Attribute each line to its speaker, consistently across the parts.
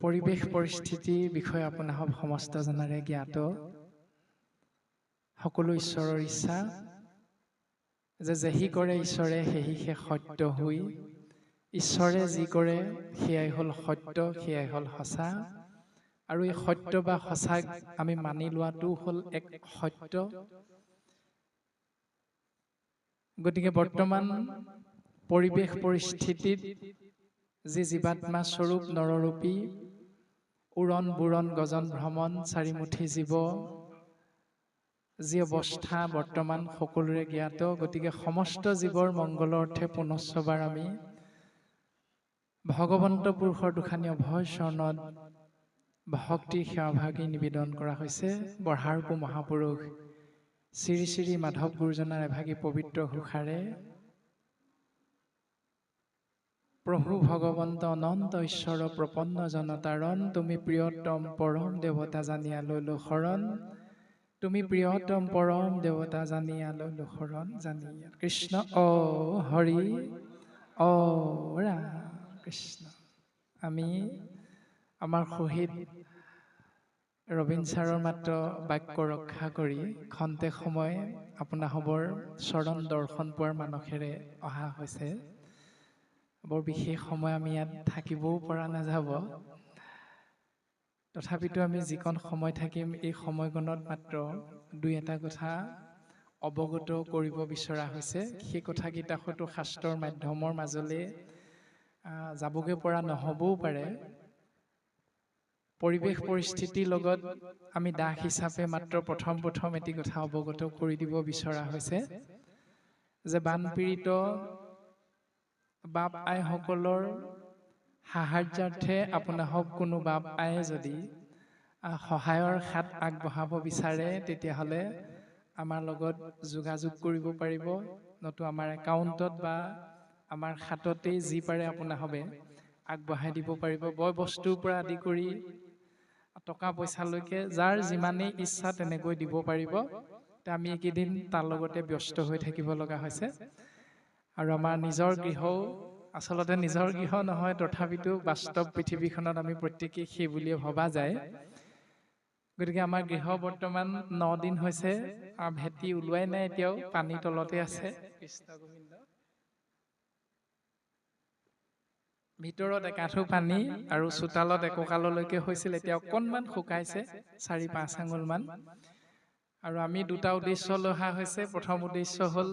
Speaker 1: পৰিৱেশ পৰিস্থিতিৰ বিষয়ে আপোনাসৱ সমস্ত জনাৰে জ্ঞাত। সকলো ঈশ্বৰৰ ইচ্ছা যে যেহি কৰে ঈশ্বৰে সেহিহে সত্য হৈ, ঈশ্বৰে যি কৰে সেয়াই হ'ল সত্য, সেয়াই হ'ল সঁচা। আৰু এই সত্য বা সঁচাক আমি মানি লোৱাটো হ'ল এক সত্য। গতিকে বৰ্তমান পৰিৱেশ পৰিস্থিতিত যি জীৱাত্মা স্বৰূপ নৰৰূপী উৰণ বুৰণ গজন ভ্ৰমণ চাৰিমুঠি জীৱ যি অৱস্থা বৰ্তমান সকলোৰে জ্ঞাত। গতিকে সমস্ত জীৱৰ মংগলৰ অৰ্থে পুনশ্চবাৰ আমি ভগৱন্ত পুৰুষৰ দুখানি অভয় চৰণত ভক্তিৰ সেৱাভাগী নিবেদন কৰা হৈছে। বঢ়াৰপো মহাপুৰুষ শ্ৰী শ্ৰী মাধৱ গুৰুজনাৰ এভাগী পবিত্ৰ ঘোষাৰে প্ৰভু ভগৱন্ত অনন্ত ঈশ্বৰ প্ৰপন্ন জনতাৰণ, তুমি প্ৰিয়তম পৰম দেৱতা জানিয়া লৈলো শৰণ, তুমি প্ৰিয়তম পৰম দেৱতা জানিয়া লৈলো শৰণ। জানিয়া কৃষ্ণ অ হৰি অ ৰাম কৃষ্ণ। আমি আমাৰ শহীদ ৰবীন ছাৰৰ মাত্ৰ বাক্য ৰক্ষা কৰি খন্তেক সময় আপোনাসৱৰ চৰণ দৰ্শন পোৱাৰ মানসেৰে অহা হৈছে। বৰ বিশেষ সময় আমি ইয়াত থাকিবও পৰা নাযাব। তথাপিতো আমি যিকণ সময় থাকিম এই সময়কণত মাত্ৰ দুই এটা কথা অৱগত কৰিব বিচৰা হৈছে। সেই কথাকেইটা হয়তো শাস্ত্ৰৰ মাধ্যমৰ মাজলৈ যাবগৈ পৰা নহ'বও পাৰে। পৰিৱেশ পৰিস্থিতিৰ লগত আমি দাস হিচাপে মাত্ৰ প্ৰথম এটি কথা অৱগত কৰি দিব বিচৰা হৈছে যে বানপীড়িত বাপ আইসকলৰ সাহাৰ্যাৰ্থে আপোনাসৱ কোনো বাপ আয়ে যদি সহায়ৰ হাত আগবঢ়াব বিচাৰে তেতিয়াহ'লে আমাৰ লগত যোগাযোগ কৰিব পাৰিব। নতু আমাৰ একাউণ্টত বা আমাৰ হাততেই যি পাৰে আপোনাসৱে আগবঢ়াই দিব পাৰিব। বয় বস্তুৰ পৰা আদি কৰি টকা পইচালৈকে যাৰ যিমানেই ইচ্ছা তেনেকৈ দিব পাৰিব। আমি এইকেইদিন তাৰ লগতে ব্যস্ত হৈ থাকিব লগা হৈছে। আৰু আমাৰ নিজৰ গৃহও আচলতে নিজৰ গৃহ নহয়, তথাপিতো বাস্তৱ পৃথিৱীখনত আমি প্ৰত্যেকেই সেই বুলিয়ে ভবা যায়। গতিকে আমাৰ গৃহ বৰ্তমান 9 দিন হৈছে, ভেটি ওলোৱাই নাই, এতিয়াও পানীৰ তলতে আছে। কৃষ্ণ গোবিন্দ। ভিতৰত একাঠু পানী আৰু চোতালত একঁকাললৈকে হৈছিল, এতিয়া অকণমান শুকাইছে 4-5 আঙুল মান। আৰু আমি দুটা উদ্দেশ্য লৈ অহা হৈছে। প্ৰথম উদ্দেশ্য হ'ল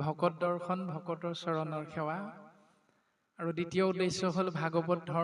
Speaker 1: ভকত দৰ্শন, ভকতৰ চৰণৰ সেৱা। আৰু দ্বিতীয় উদ্দেশ্য হ'ল ভাগৱত ধৰ্ম